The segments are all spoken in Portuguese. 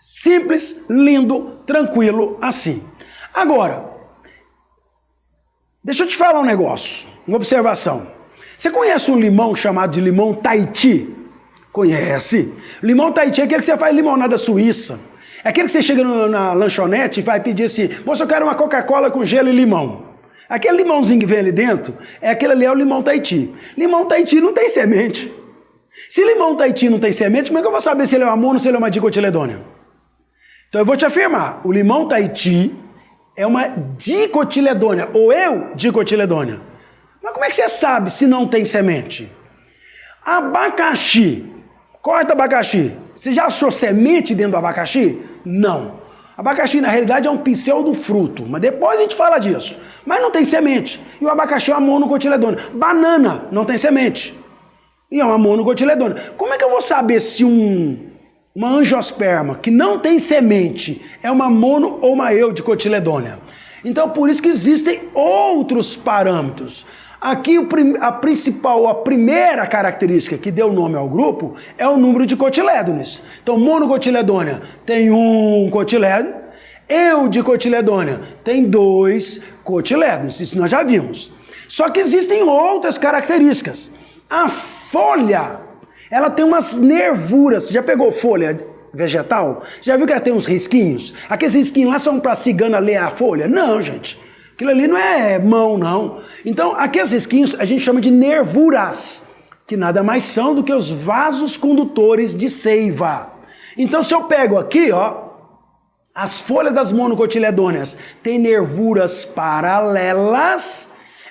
Simples, lindo, tranquilo, assim. Agora, deixa eu te falar um negócio, uma observação. Você conhece um limão chamado de limão Tahiti? Conhece? Limão Tahiti é aquele que você faz limonada suíça. É aquele que você chega na lanchonete e vai pedir assim, moça, eu quero uma Coca-Cola com gelo e limão. Aquele limãozinho que vem ali dentro, aquele ali é o limão Tahiti. Limão Tahiti não tem semente. Se limão Tahiti não tem semente, como é que eu vou saber se ele é uma mono ou se ele é uma dicotiledônea? Então eu vou te afirmar, o limão Tahiti é uma dicotiledônea, ou dicotiledônea. Mas como é que você sabe se não tem semente? Abacaxi. Corta abacaxi. Você já achou semente dentro do abacaxi? Não. Abacaxi, na realidade, é um pseudofruto, mas depois a gente fala disso. Mas não tem semente. E o abacaxi é uma monocotiledônea. Banana não tem semente. E é uma monocotiledônea. Como é que eu vou saber se uma angiosperma que não tem semente é uma mono ou uma eudicotiledônea? Então, por isso que existem outros parâmetros. Aqui a primeira característica que deu nome ao grupo é o número de cotilédones. Então, monocotiledônea tem um cotilédone, eudicotiledônea tem 2 cotilédones, isso nós já vimos. Só que existem outras características. A folha, ela tem umas nervuras. Você já pegou folha vegetal? Você já viu que ela tem uns risquinhos? Aqueles risquinhos lá são para a cigana ler a folha? Não, gente. Aquilo ali não é mão, não. Então, aqueles risquinhos a gente chama de nervuras, que nada mais são do que os vasos condutores de seiva. Então, se eu pego aqui, ó, as folhas das monocotiledôneas têm nervuras paralelas,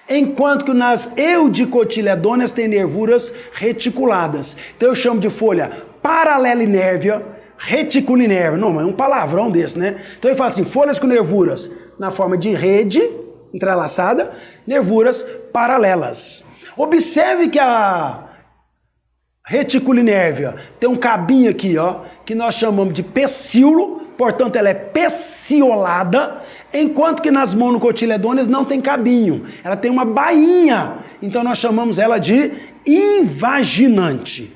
enquanto que nas eudicotiledôneas tem nervuras reticuladas. Então, eu chamo de folha paralelinérvia, reticulinérvia. Não, mas é um palavrão desse, né? Então, eu falo assim, folhas com nervuras na forma de rede entrelaçada, nervuras paralelas. Observe que a reticulinérvia tem um cabinho aqui, ó, que nós chamamos de pecíolo, portanto ela é peciolada, enquanto que nas monocotiledôneas não tem cabinho, ela tem uma bainha, então nós chamamos ela de invaginante.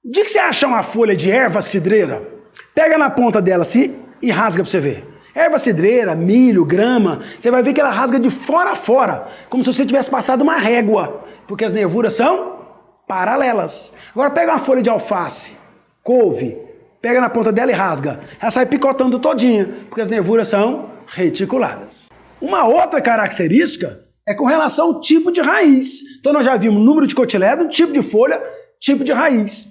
O dia que você achar uma folha de erva cidreira, pega na ponta dela assim e rasga para você ver. Erva cidreira, milho, grama, você vai ver que ela rasga de fora a fora, como se você tivesse passado uma régua, porque as nervuras são paralelas. Agora pega uma folha de alface, couve, pega na ponta dela e rasga. Ela sai picotando todinha, porque as nervuras são reticuladas. Uma outra característica é com relação ao tipo de raiz. Então nós já vimos número de cotilédone, tipo de folha, tipo de raiz.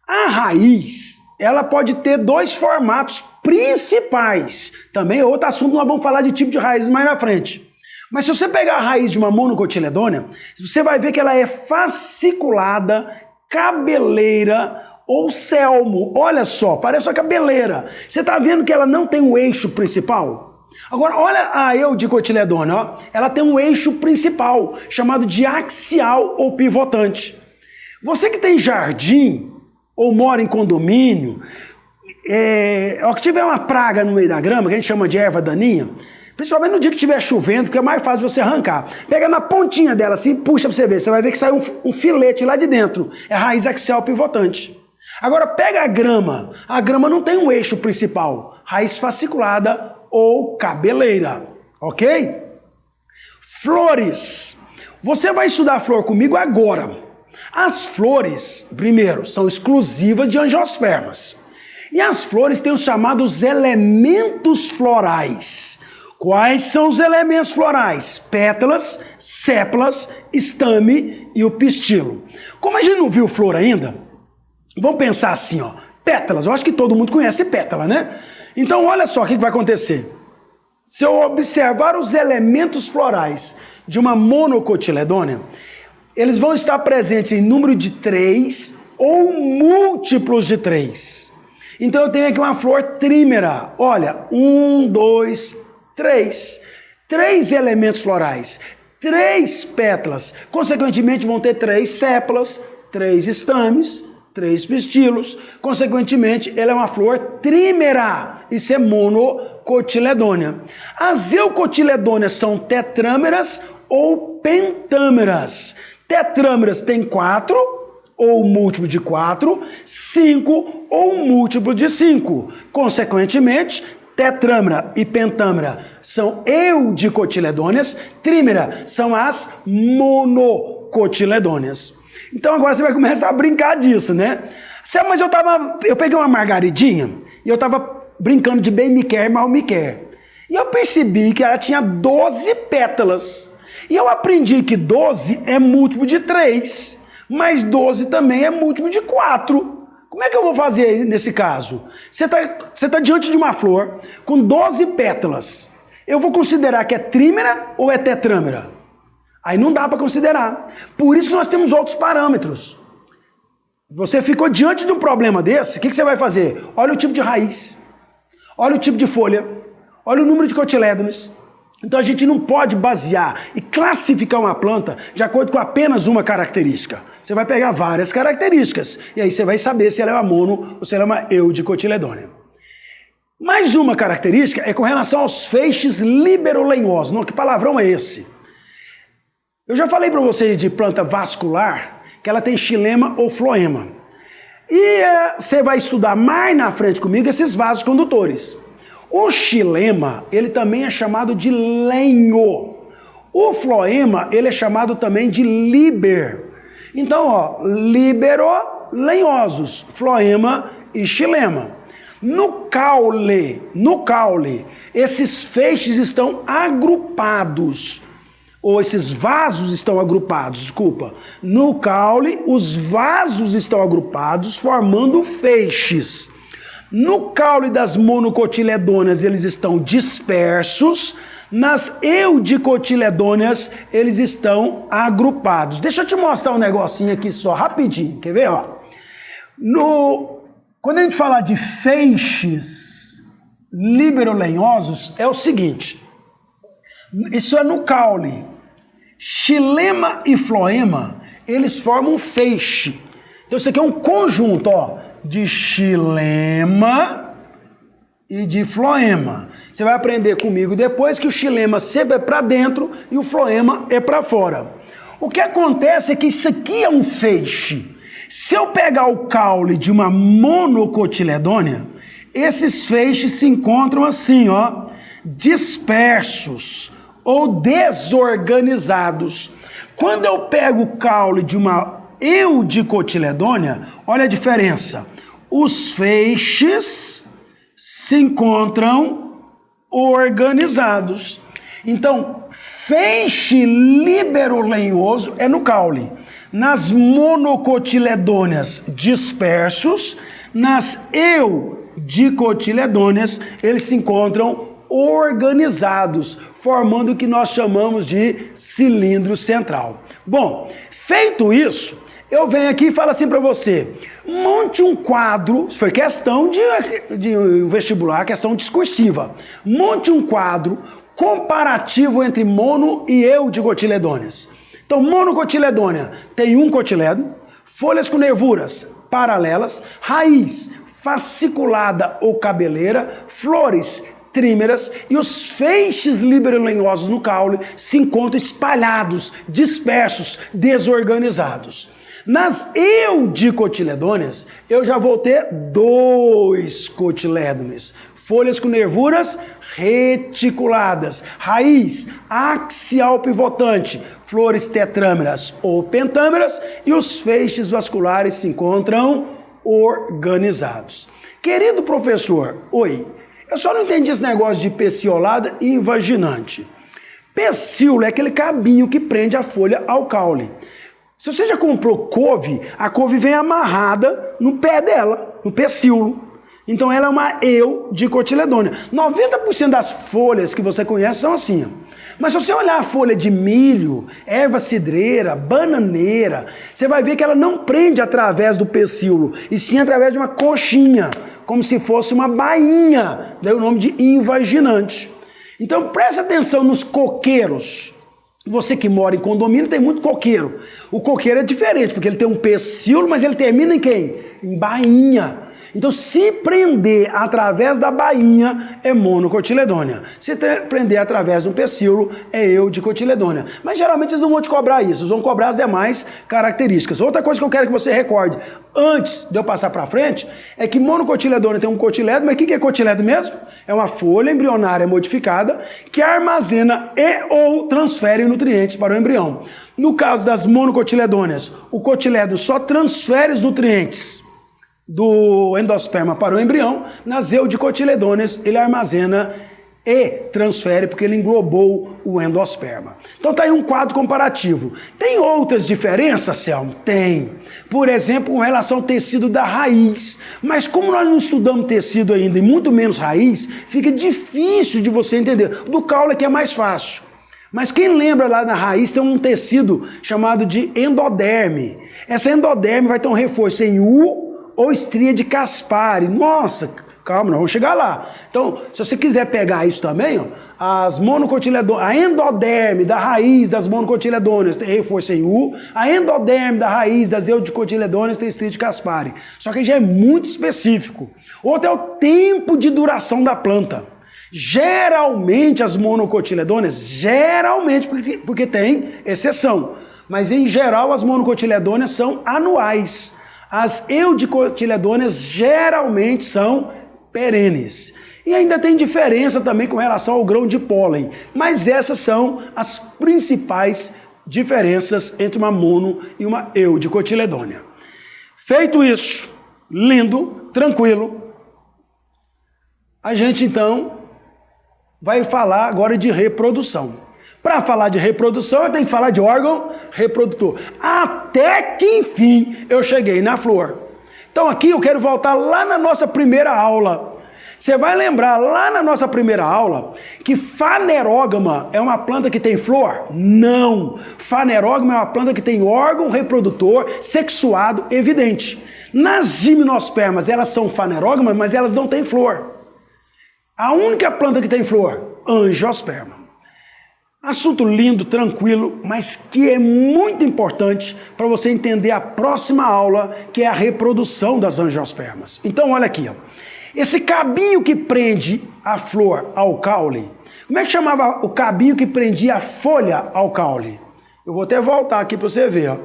A raiz, ela pode ter 2 formatos principais. Também é outro assunto, nós vamos falar de tipo de raízes mais na frente. Mas se você pegar a raiz de uma monocotiledônea, você vai ver que ela é fasciculada, cabeleira ou celmo. Olha só, parece uma cabeleira. Você está vendo que ela não tem um eixo principal? Agora, olha a eudicotiledônea, ó. Ela tem um eixo principal, chamado de axial ou pivotante. Você que tem jardim, ou mora em condomínio, que tiver uma praga no meio da grama, que a gente chama de erva daninha, principalmente no dia que estiver chovendo, porque é mais fácil você arrancar. Pega na pontinha dela assim, puxa pra você ver, você vai ver que sai um filete lá de dentro. É raiz axial pivotante. Agora pega a grama não tem um eixo principal, raiz fasciculada ou cabeleira, ok? Flores. Você vai estudar flor comigo agora. As flores, primeiro, são exclusivas de angiospermas. E as flores têm os chamados elementos florais. Quais são os elementos florais? Pétalas, sépalas, estame e o pistilo. Como a gente não viu flor ainda, vamos pensar assim, ó. Pétalas, eu acho que todo mundo conhece pétala, né? Então olha só o que vai acontecer. Se eu observar os elementos florais de uma monocotiledônea, eles vão estar presentes em número de 3 ou múltiplos de 3. Então eu tenho aqui uma flor trímera. Olha, 1, 2, 3. 3 elementos florais, 3 pétalas. Consequentemente vão ter 3 sépalas, 3 estames, 3 pistilos. Consequentemente, ela é uma flor trímera. Isso é monocotiledônea. As eucotiledôneas são tetrâmeras ou pentâmeras. Tetrâmeras tem 4, ou múltiplo de 4, 5 ou múltiplo de 5. Consequentemente, tetrâmera e pentâmera são eudicotiledôneas, trímera são as monocotiledôneas. Então agora você vai começar a brincar disso, né? Mas eu peguei uma margaridinha e eu estava brincando de bem me quer, mal me quer. E eu percebi que ela tinha 12 pétalas. E eu aprendi que 12 é múltiplo de 3, mas 12 também é múltiplo de 4. Como é que eu vou fazer nesse caso? Você tá diante de uma flor com 12 pétalas. Eu vou considerar que é trímera ou é tetrâmera? Aí não dá para considerar. Por isso que nós temos outros parâmetros. Você ficou diante de um problema desse, o que você vai fazer? Olha o tipo de raiz, olha o tipo de folha, olha o número de cotilédones. Então a gente não pode basear e classificar uma planta de acordo com apenas uma característica. Você vai pegar várias características e aí você vai saber se ela é uma mono ou se ela é uma eudicotiledônea. Mais uma característica é com relação aos feixes liberolenhosos. Não, que palavrão é esse? Eu já falei para vocês de planta vascular, que ela tem xilema ou floema. E você vai estudar mais na frente comigo esses vasos condutores. O xilema, ele também é chamado de lenho. O floema, ele é chamado também de liber. Então, ó, liberolenhosos, floema e xilema. No caule, esses feixes estão agrupados. Ou esses vasos estão agrupados, desculpa. No caule, os vasos estão agrupados, formando feixes. No caule das monocotiledôneas, eles estão dispersos. Nas eudicotiledôneas, eles estão agrupados. Deixa eu te mostrar um negocinho aqui só, rapidinho. Quer ver? Ó? Quando a gente falar de feixes liberolenhosos, é o seguinte. Isso é no caule. Xilema e floema, eles formam um feixe. Então isso aqui é um conjunto, ó, de xilema e de floema. Você vai aprender comigo depois que o xilema sempre é para dentro e o floema é para fora. O que acontece é que isso aqui é um feixe. Se eu pegar o caule de uma monocotiledônea, esses feixes se encontram assim, ó, dispersos ou desorganizados. Quando eu pego o caule de uma eudicotiledônea, olha a diferença. Os feixes se encontram organizados. Então, feixe liberolenhoso é no caule. Nas monocotiledôneas dispersos, nas eudicotiledôneas, eles se encontram organizados, formando o que nós chamamos de cilindro central. Bom, feito isso, eu venho aqui e falo assim para você, monte um quadro, isso foi questão de vestibular, questão discursiva, monte um quadro comparativo entre mono e eudicotiledôneas. Então, monocotiledônea tem um cotilédon, folhas com nervuras paralelas, raiz fasciculada ou cabeleira, flores trímeras e os feixes liberolenhosos no caule se encontram espalhados, dispersos, desorganizados. Nas eudicotiledôneas, eu já vou ter 2 cotilédones, folhas com nervuras reticuladas, raiz axial pivotante, flores tetrâmeras ou pentâmeras e os feixes vasculares se encontram organizados. Querido professor, oi, eu só não entendi esse negócio de peciolada e invaginante. Pecíolo é aquele cabinho que prende a folha ao caule. Se você já comprou couve, a couve vem amarrada no pé dela, no pecíolo. Então ela é uma eudicotiledônea. 90% das folhas que você conhece são assim. Mas se você olhar a folha de milho, erva cidreira, bananeira, você vai ver que ela não prende através do pecíolo, e sim através de uma conchinha, como se fosse uma bainha, daí o nome de invaginante. Então preste atenção nos coqueiros. Você que mora em condomínio tem muito coqueiro. O coqueiro é diferente, porque ele tem um pecíolo, mas ele termina em quem? Em bainha. Então, se prender através da bainha, é monocotiledônia. Se prender através do pecíolo, é eudicotiledônia. Mas geralmente eles não vão te cobrar isso, eles vão cobrar as demais características. Outra coisa que eu quero que você recorde, antes de eu passar para frente, é que monocotiledônia tem um cotiledo, mas o que é cotiledo mesmo? É uma folha embrionária modificada que armazena e ou transfere nutrientes para o embrião. No caso das monocotiledôneas, o cotiledo só transfere os nutrientes do endosperma para o embrião. Nas eudicotiledôneas, ele armazena e transfere porque ele englobou o endosperma. Então tá aí um quadro comparativo. Tem outras diferenças, Selmo? Tem. Por exemplo, com relação ao tecido da raiz. Mas como nós não estudamos tecido ainda, e muito menos raiz, fica difícil de você entender. Do caule aqui é mais fácil. Mas quem lembra lá na raiz tem um tecido chamado de endoderme. Essa endoderme vai ter um reforço em U ou estria de Caspari. Nossa, calma, nós vamos chegar lá. Então, se você quiser pegar isso também, ó, as monocotiledôneas, a endoderme da raiz das monocotiledôneas tem reforço em U, a endoderme da raiz das eudicotiledôneas tem estria de Caspari. Só que já é muito específico. Outro é o tempo de duração da planta. Geralmente as monocotiledôneas, geralmente, porque tem exceção, mas em geral as monocotiledôneas são anuais. As eudicotiledôneas geralmente são perenes. E ainda tem diferença também com relação ao grão de pólen. Mas essas são as principais diferenças entre uma mono e uma eudicotiledônea. Feito isso, lindo, tranquilo, a gente então vai falar agora de reprodução. Para falar de reprodução, eu tenho que falar de órgão reprodutor. Até que, enfim, eu cheguei na flor. Então aqui eu quero voltar lá na nossa primeira aula. Você vai lembrar lá na nossa primeira aula que fanerógama é uma planta que tem flor? Não. Fanerógama é uma planta que tem órgão reprodutor sexuado evidente. Nas gimnospermas, elas são fanerógamas, mas elas não têm flor. A única planta que tem flor, angiosperma. Assunto lindo, tranquilo, mas que é muito importante para você entender a próxima aula, que é a reprodução das angiospermas. Então, olha aqui, ó. Esse cabinho que prende a flor ao caule, como é que chamava o cabinho que prendia a folha ao caule? Eu vou até voltar aqui para você ver, ó.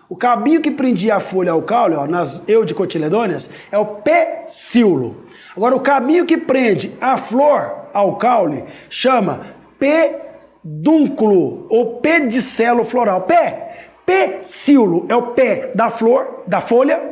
O cabinho que prendia a folha ao caule, ó, nas eudicotiledôneas, é o pecíolo. Agora, o cabinho que prende a flor ao caule chama pedúnculo ou pedicelo floral. Pecíolo é o pé da flor, da folha,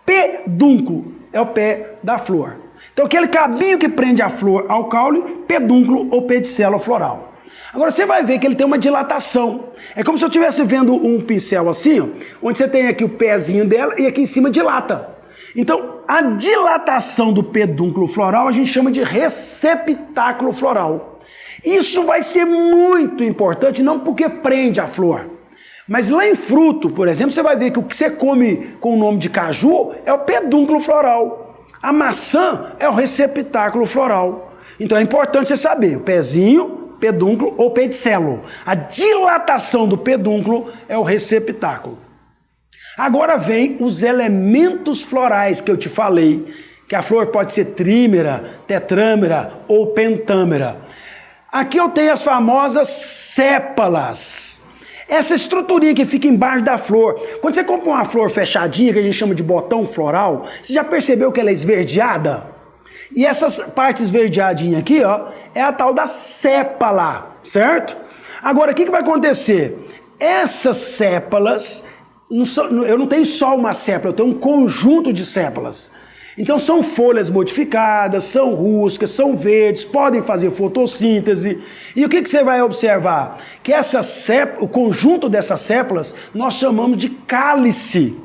pedúnculo é o pé da flor. Então, aquele cabinho que prende a flor ao caule, pedúnculo ou pedicelo floral. Agora, você vai ver que ele tem uma dilatação. É como se eu estivesse vendo um pincel assim, ó, onde você tem aqui o pezinho dela e aqui em cima dilata. Então, a dilatação do pedúnculo floral a gente chama de receptáculo floral. Isso vai ser muito importante, não porque prende a flor, mas lá em fruto, por exemplo, você vai ver que o que você come com o nome de caju é o pedúnculo floral. A maçã é o receptáculo floral. Então é importante você saber, o pezinho, pedúnculo ou pedicelo. A dilatação do pedúnculo é o receptáculo. Agora vem os elementos florais que eu te falei, que a flor pode ser trímera, tetrâmera ou pentâmera. Aqui eu tenho as famosas sépalas. Essa estruturinha que fica embaixo da flor. Quando você compra uma flor fechadinha, que a gente chama de botão floral, você já percebeu que ela é esverdeada? E essas partes esverdeadinhas aqui, ó, é a tal da sépala, certo? Agora, o que vai acontecer? Essas sépalas, eu não tenho só uma sépala, eu tenho um conjunto de sépalas. Então são folhas modificadas, são rústicas, são verdes, podem fazer fotossíntese. E o que você vai observar? Que o conjunto dessas sépalas nós chamamos de cálice.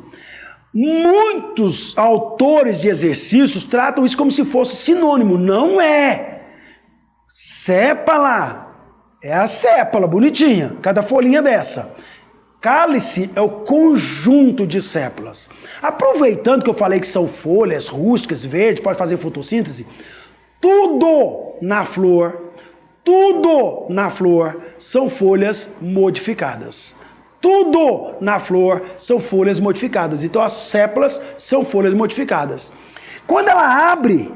Muitos autores de exercícios tratam isso como se fosse sinônimo. Não é. Sépala é a sépala, bonitinha, cada folhinha dessa. Cálice é o conjunto de sépalas. Aproveitando que eu falei que são folhas rústicas, verdes, pode fazer fotossíntese, tudo na flor são folhas modificadas. Tudo na flor são folhas modificadas. Então as sépalas são folhas modificadas. Quando ela abre,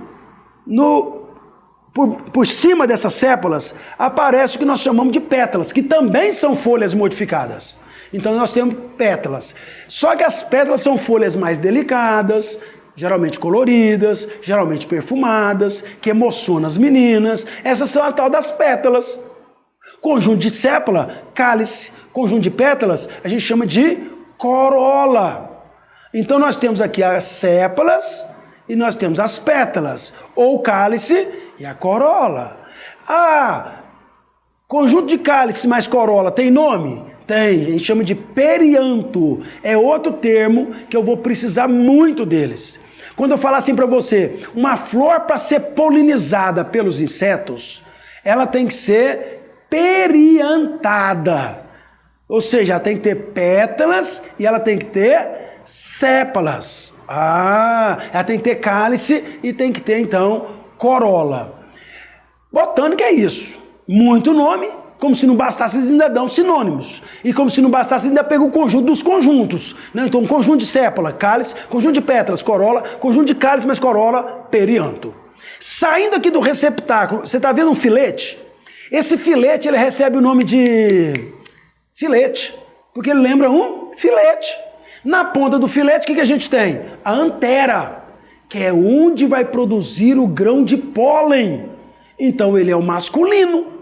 por cima dessas sépalas, aparece o que nós chamamos de pétalas, que também são folhas modificadas. Então nós temos pétalas. Só que as pétalas são folhas mais delicadas, geralmente coloridas, geralmente perfumadas, que emocionam as meninas. Essas são a tal das pétalas. Conjunto de sépala, cálice. Conjunto de pétalas, a gente chama de corola. Então nós temos aqui as sépalas e nós temos as pétalas, ou o cálice e a corola. Conjunto de cálice mais corola tem nome? Tem, a gente chama de perianto. É outro termo que eu vou precisar muito deles. Quando eu falar assim para você, uma flor para ser polinizada pelos insetos, ela tem que ser periantada. Ou seja, ela tem que ter pétalas e ela tem que ter sépalas. Ela tem que ter cálice e tem que ter, então, corola. Botânica é isso. Muito nome, como se não bastasse, eles ainda dão sinônimos. E como se não bastasse, ainda pega o conjunto dos conjuntos. Né? Então, conjunto de sépala, cálice, conjunto de pétalas, corola, conjunto de cálice mais corola, perianto. Saindo aqui do receptáculo, você está vendo um filete? Esse filete, ele recebe o nome de filete, porque ele lembra um filete. Na ponta do filete, o que a gente tem? A antera, que é onde vai produzir o grão de pólen. Então, ele é o masculino.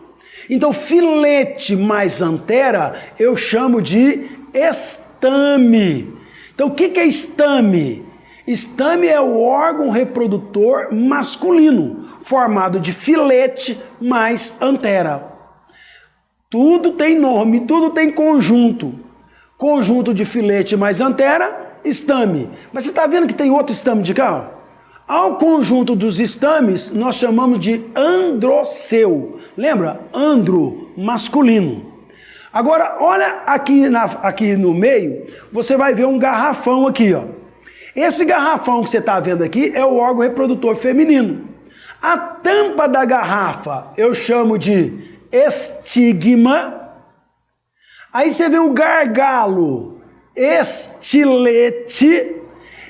Então, filete mais antera, eu chamo de estame. Então, o que é estame? Estame é o órgão reprodutor masculino, formado de filete mais antera. Tudo tem nome, tudo tem conjunto. Conjunto de filete mais antera, estame. Mas você está vendo que tem outro estame de cá? Ao conjunto dos estames, nós chamamos de androceu. Lembra? Andro, masculino. Agora, olha aqui no meio, você vai ver um garrafão aqui, ó. Esse garrafão que você está vendo aqui é o órgão reprodutor feminino. A tampa da garrafa eu chamo de estigma. Aí você vê o gargalo, estilete.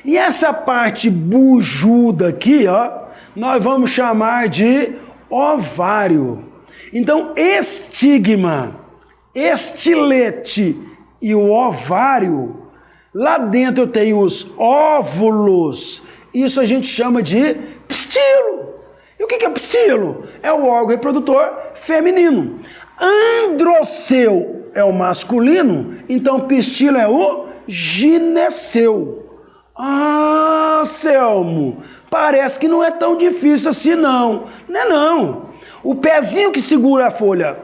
E essa parte bujuda aqui, ó, nós vamos chamar de ovário. Então, estigma, estilete e o ovário, lá dentro eu tenho os óvulos. Isso a gente chama de pistilo. E o que é pistilo? É o órgão reprodutor feminino. Androceu é o masculino, então pistilo é o gineceu. Selmo, parece que não é tão difícil assim não. Não é não. O pezinho que segura a folha,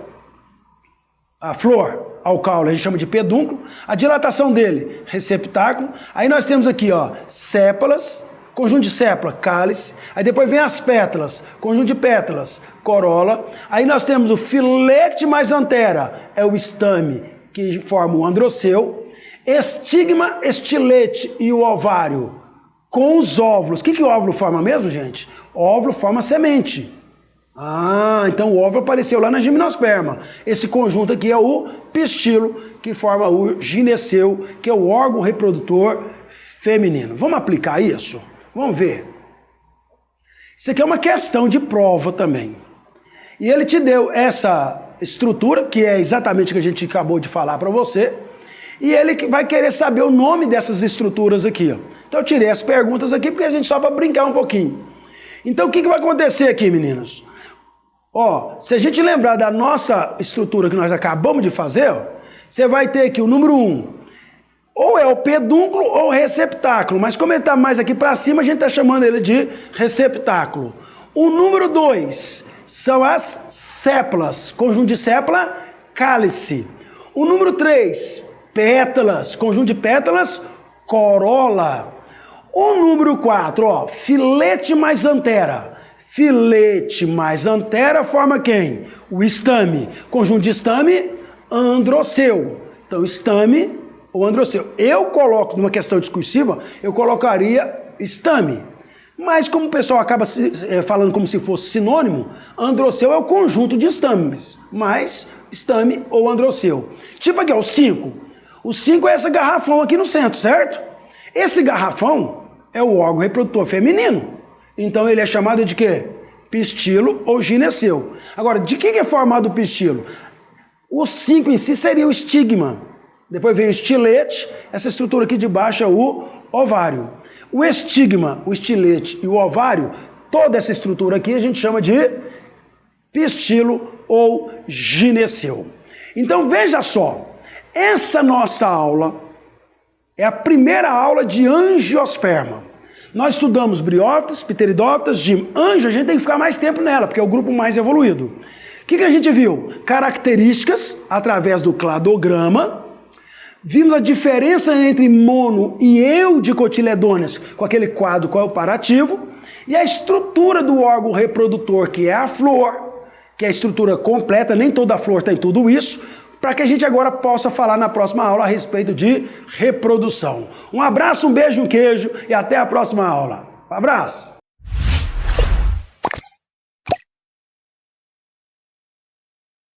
a flor, ao caule, a gente chama de pedúnculo. A dilatação dele, receptáculo. Aí nós temos aqui, ó, sépalas, conjunto de sépala, cálice. Aí depois vem as pétalas, conjunto de pétalas, corola. Aí nós temos o filete mais antera, é o estame, que forma o androceu. Estigma, estilete e o ovário com os óvulos. O que o óvulo forma mesmo, gente? O óvulo forma semente. Então o óvulo apareceu lá na gimnosperma. Esse conjunto aqui é o pistilo, que forma o gineceu, que é o órgão reprodutor feminino. Vamos aplicar isso? Vamos ver. Isso aqui é uma questão de prova também. E ele te deu essa estrutura, que é exatamente o que a gente acabou de falar para você. E ele vai querer saber o nome dessas estruturas aqui, ó. Então eu tirei as perguntas aqui, porque a gente só para brincar um pouquinho. Então o que vai acontecer aqui, meninos? Se a gente lembrar da nossa estrutura que nós acabamos de fazer, você vai ter aqui o número 1. Ou é o pedúnculo ou o receptáculo. Mas como ele está mais aqui para cima, a gente está chamando ele de receptáculo. O número 2 são as sépalas. Conjunto de sépala, cálice. O número 3... pétalas, conjunto de pétalas, corola. O número 4, filete mais antera. Filete mais antera forma quem? O estame. Conjunto de estame, androceu. Então, estame ou androceu. Eu coloco, numa questão discursiva, eu colocaria estame. Mas como o pessoal acaba falando como se fosse sinônimo, androceu é o conjunto de estames, mais estame ou androceu. Tipo aqui, o 5. O 5 é esse garrafão aqui no centro, certo? Esse garrafão é o órgão reprodutor feminino. então ele é chamado de quê? Pistilo ou gineceu. Agora, de que é formado o pistilo? O 5 em si seria o estigma. Depois vem o estilete, essa estrutura aqui de baixo é o ovário. O estigma, o estilete e o ovário, toda essa estrutura aqui a gente chama de pistilo ou gineceu. Então veja só, essa nossa aula é a primeira aula de angiosperma. Nós estudamos briófitas, pteridófitas, anjo, a gente tem que ficar mais tempo nela, porque é o grupo mais evoluído. O que a gente viu? Características através do cladograma. Vimos a diferença entre mono e eudicotiledôneas com aquele quadro comparativo. E a estrutura do órgão reprodutor, que é a flor, que é a estrutura completa, nem toda flor tem tudo isso, para que a gente agora possa falar na próxima aula a respeito de reprodução. Um abraço, um beijo, um queijo e até a próxima aula. Um abraço!